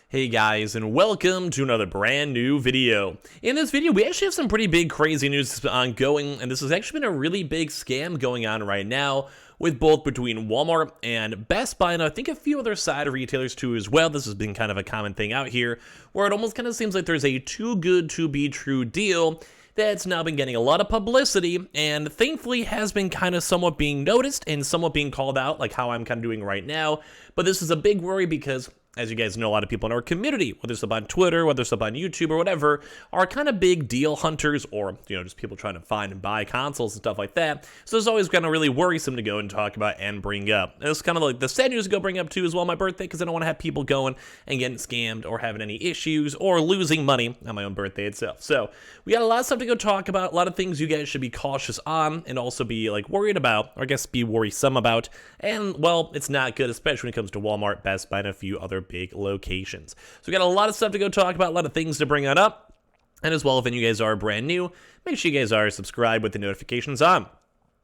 Hey guys, and welcome to another brand new video. In this video, we actually have some pretty big crazy news ongoing, and this has actually been a really big scam going on right now with both between Walmart and Best Buy, and I think a few other side retailers too as well. This has been kind of a common thing out here, where it almost kind of seems like there's a too good to be true deal that's now been getting a lot of publicity, and thankfully has been kind of somewhat being noticed and somewhat being called out, like how I'm kind of doing right now. But this is a big worry because, as you guys know, a lot of people in our community, whether it's up on Twitter, whether it's up on YouTube or whatever, are kind of big deal hunters, or, just people trying to find and buy consoles and stuff like that. So it's always kind of really worrisome to go and talk about and bring up. And it's kind of like the sad news to go bring up too as well, my birthday, because I don't want to have people going and getting scammed or having any issues or losing money on my own birthday itself. So we got a lot of stuff to go talk about, a lot of things you guys should be cautious on and also be like worried about, or I guess be worrisome about. And well, it's not good, especially when it comes to Walmart, Best Buy, and a few other big locations. So we got a lot of stuff to go talk about, a lot of things to bring on up. And as well, if any of you guys are brand new, make sure you guys are subscribed with the notifications on.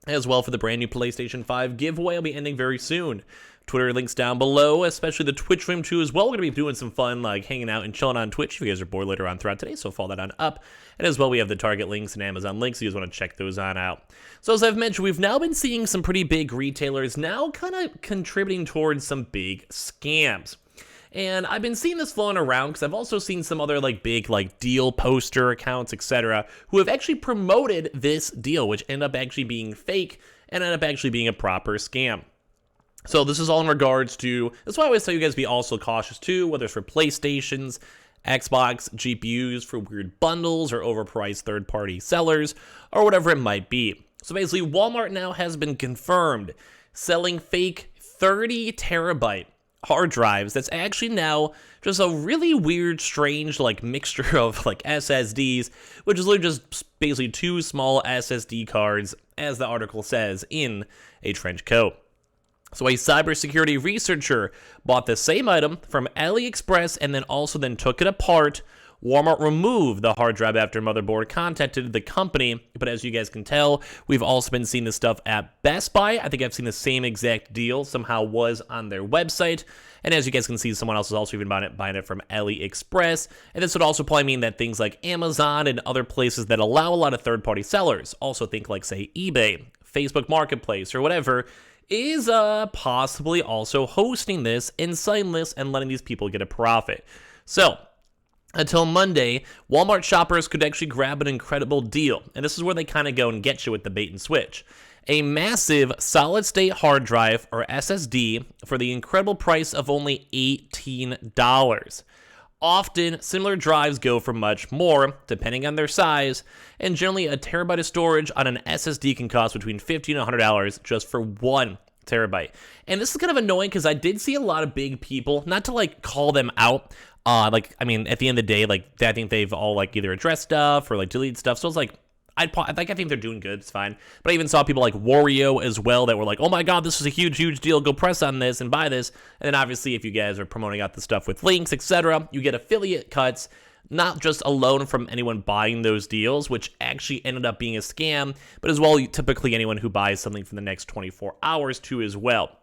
As well, for the brand new PlayStation 5 giveaway, will be ending very soon. Twitter links down below, especially the Twitch stream too as well. We're going to be doing some fun, like hanging out and chilling on Twitch if you guys are bored later on throughout today, so follow that on up. And as well, we have the Target links and Amazon links, so you guys want to check those on out. So as I've mentioned, we've now been seeing some pretty big retailers now kind of contributing towards some big scams. And I've been seeing this flowing around because I've also seen some other big deal poster accounts, etc., who have actually promoted this deal, which end up actually being fake and end up actually being a proper scam. So this is all in regards to, that's why I always tell you guys to be also cautious too, whether it's for PlayStations, Xbox, GPUs, for weird bundles or overpriced third-party sellers, or whatever it might be. So basically, Walmart now has been confirmed selling fake 30 terabyte hard drives that's actually now just a really weird, strange mixture of SSDs, which is literally just basically two small SSD cards, as the article says, in a trench coat. So a cybersecurity researcher bought the same item from AliExpress and then took it apart. Walmart removed the hard drive after motherboard contacted the company, but as you guys can tell, we've also been seeing this stuff at Best Buy. I think I've seen the same exact deal somehow was on their website, and as you guys can see, someone else is also even buying it from AliExpress, and this would also probably mean that things like Amazon and other places that allow a lot of third-party sellers, also think like, say, eBay, Facebook Marketplace, or whatever, is possibly also hosting this and selling this and letting these people get a profit. So until Monday, Walmart shoppers could actually grab an incredible deal, and this is where they kind of go and get you with the bait and switch. A massive solid-state hard drive, or SSD, for the incredible price of only $18. Often, similar drives go for much more, depending on their size, and generally a terabyte of storage on an SSD can cost between $50 and $100 just for 1 terabyte. And this is kind of annoying because I did see a lot of big people, not to call them out, at the end of the day, I think they've all either addressed stuff or deleted stuff, so it's I think they're doing good, it's fine. But I even saw people like Wario as well that were like, oh my god, this is a huge, huge deal, go press on this and buy this. And then obviously if you guys are promoting out the stuff with links, etc., you get affiliate cuts, not just alone from anyone buying those deals, which actually ended up being a scam, but as well typically anyone who buys something for the next 24 hours too as well.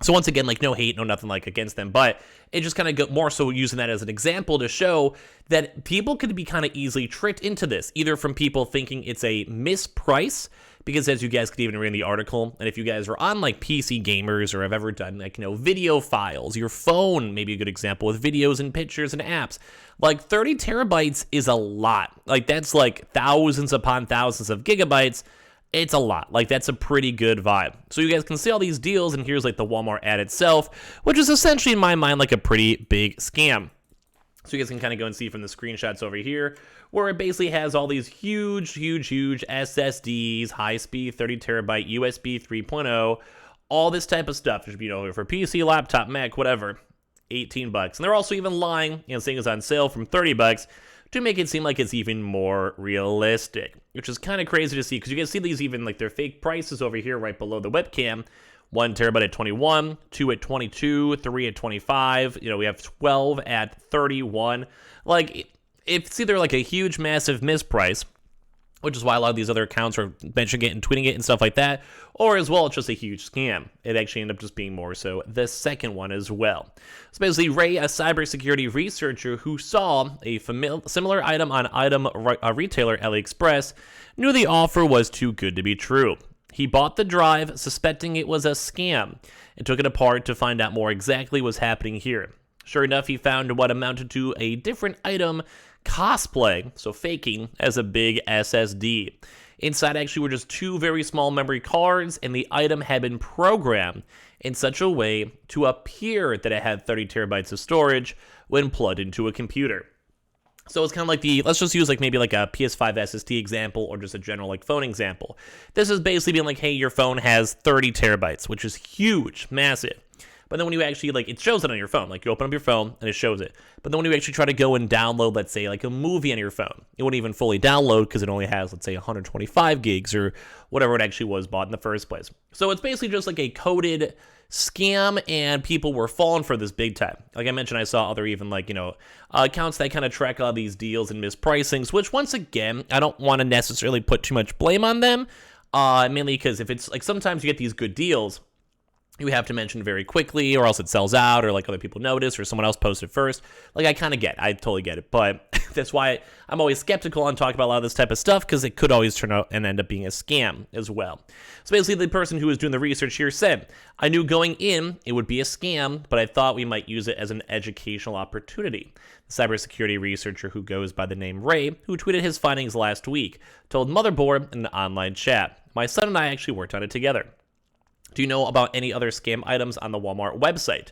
So once again, no hate, no nothing against them, but it just kind of more so using that as an example to show that people could be kind of easily tricked into this, either from people thinking it's a misprice, because as you guys could even read in the article, and if you guys are on PC gamers or have ever done video files, your phone may be a good example with videos and pictures and apps, 30 terabytes is a lot. That's thousands upon thousands of gigabytes. It's a lot. That's a pretty good vibe. So you guys can see all these deals, and here's the Walmart ad itself, which is essentially in my mind a pretty big scam. So you guys can kind of go and see from the screenshots over here, where it basically has all these huge, huge, huge SSDs, high-speed 30 terabyte USB 3.0, all this type of stuff. For PC, laptop, Mac, whatever, $18. And they're also even lying, saying it's on sale from $30 to make it seem like it's even more realistic, which is kind of crazy to see because you can see these even their fake prices over here right below the webcam. 1 terabyte at 21, 2 at 22, 3 at 25. We have 12 at 31. It's either a huge, massive misprice, which is why a lot of these other accounts are mentioning it and tweeting it and stuff like that, or as well, it's just a huge scam. It actually ended up just being more so the second one as well. So basically, Ray, a cybersecurity researcher who saw a similar item on retailer AliExpress, knew the offer was too good to be true. He bought the drive, suspecting it was a scam, and took it apart to find out more exactly what's happening here. Sure enough, he found what amounted to a different item cosplay, so faking, as a big SSD. Inside actually were just two very small memory cards, and the item had been programmed in such a way to appear that it had 30 terabytes of storage when plugged into a computer. So it's kind of like let's just use maybe a PS5 SSD example or just a general phone example. This is basically being hey, your phone has 30 terabytes, which is huge, massive. But then when you actually, it shows it on your phone. You open up your phone and it shows it. But then when you actually try to go and download, let's say, a movie on your phone, it wouldn't even fully download because it only has, let's say, 125 gigs or whatever it actually was bought in the first place. So it's basically just a coded scam, and people were falling for this big time. Like I mentioned, I saw other even accounts that kind of track all these deals and mispricings, which once again, I don't want to necessarily put too much blame on them, mainly because if it's sometimes you get these good deals, you have to mention very quickly, or else it sells out, or other people notice, or someone else posted first. I totally get it, but that's why I'm always skeptical on talking about a lot of this type of stuff, because it could always turn out and end up being a scam as well. So basically, the person who was doing the research here said, I knew going in it would be a scam, but I thought we might use it as an educational opportunity. The cybersecurity researcher who goes by the name Ray, who tweeted his findings last week, told Motherboard in an online chat, my son and I actually worked on it together. Do you know about any other scam items on the Walmart website?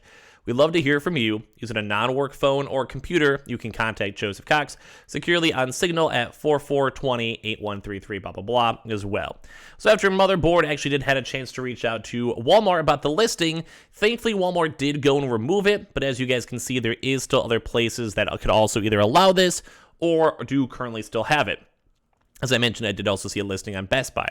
We'd love to hear from you. Using a non-work phone or computer, you can contact Joseph Cox securely on Signal at 4420-8133, blah, blah, blah, as well. So after Motherboard actually had a chance to reach out to Walmart about the listing, thankfully Walmart did go and remove it, but as you guys can see, there is still other places that could also either allow this or do currently still have it. As I mentioned, I did also see a listing on Best Buy.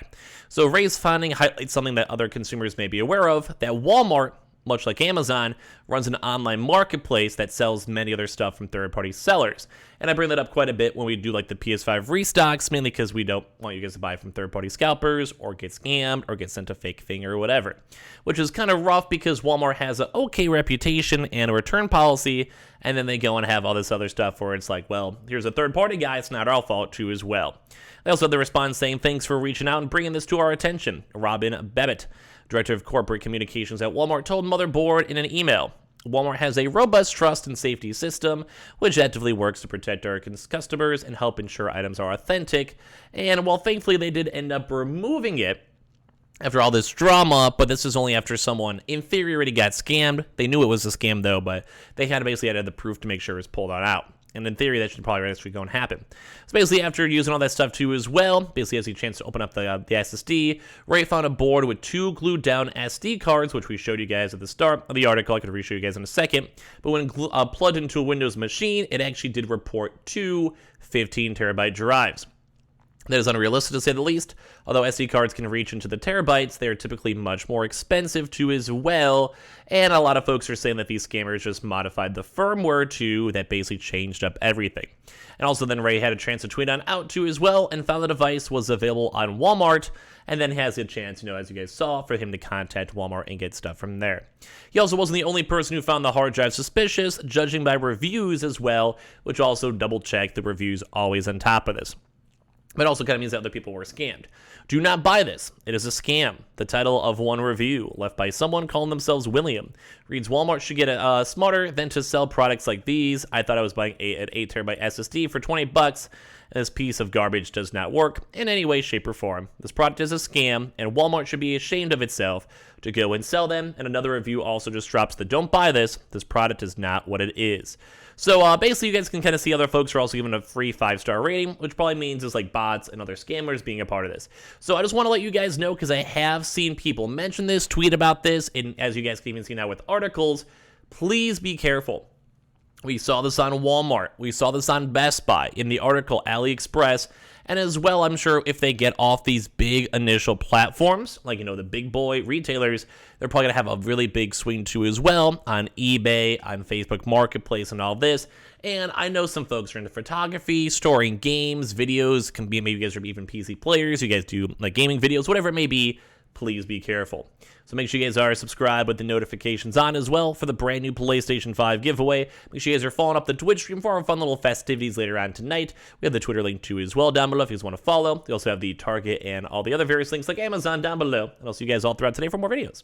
So Ray's finding highlights something that other consumers may be aware of, that Walmart, much like Amazon, runs an online marketplace that sells many other stuff from third-party sellers. And I bring that up quite a bit when we do the PS5 restocks, mainly because we don't want you guys to buy from third-party scalpers or get scammed or get sent a fake thing or whatever. Which is kind of rough because Walmart has an okay reputation and a return policy, and then they go and have all this other stuff where it's well, here's a third-party guy, it's not our fault too as well. They also had the response saying, thanks for reaching out and bringing this to our attention. Robin Bebbett, Director of Corporate Communications at Walmart, told Motherboard in an email, Walmart has a robust trust and safety system, which actively works to protect our customers and help ensure items are authentic. And while thankfully they did end up removing it after all this drama, but this is only after someone in theory already got scammed. They knew it was a scam though, but they had the proof to make sure it was pulled out. And in theory, that should probably actually go and happen. So basically, after using all that stuff too as well, basically has a chance to open up the SSD, Ray found a board with two glued down SD cards, which we showed you guys at the start of the article. I could re-show you guys in a second. But when plugged into a Windows machine, it actually did report two 15 terabyte drives. That is unrealistic to say the least. Although SD cards can reach into the terabytes, they are typically much more expensive too as well. And a lot of folks are saying that these scammers just modified the firmware too, that basically changed up everything. And also then Ray had a chance to tweet on out too as well, and found the device was available on Walmart, and then has a chance, as you guys saw, for him to contact Walmart and get stuff from there. He also wasn't the only person who found the hard drive suspicious, judging by reviews as well, which also double-checked the reviews always on top of this. But it also kind of means that other people were scammed. Do not buy this. It is a scam. The title of one review, left by someone calling themselves William, reads, Walmart should get smarter than to sell products like these. I thought I was buying an 8 terabyte SSD for $20. This piece of garbage does not work in any way, shape, or form. This product is a scam, and Walmart should be ashamed of itself to go and sell them. And another review also just drops the don't buy this. This product is not what it is. So basically, you guys can kind of see other folks are also given a free 5-star rating, which probably means is bots and other scammers being a part of this. So I just want to let you guys know, because I have seen people mention this, tweet about this, and as you guys can even see now with articles, please be careful. We saw this on Walmart. We saw this on Best Buy, in the article AliExpress, and as well, I'm sure if they get off these big initial platforms, like, the big boy retailers, they're probably going to have a really big swing too as well on eBay, on Facebook Marketplace, and all this. And I know some folks are into photography, storing games, videos, can be, maybe you guys are even PC players, you guys do like gaming videos, whatever it may be. Please be careful. So make sure you guys are subscribed with the notifications on as well for the brand new PlayStation 5 giveaway. Make sure you guys are following up the Twitch stream for our fun little festivities later on tonight. We have the Twitter link too as well down below if you guys want to follow. We also have the Target and all the other various links like Amazon down below. And I'll see you guys all throughout today for more videos.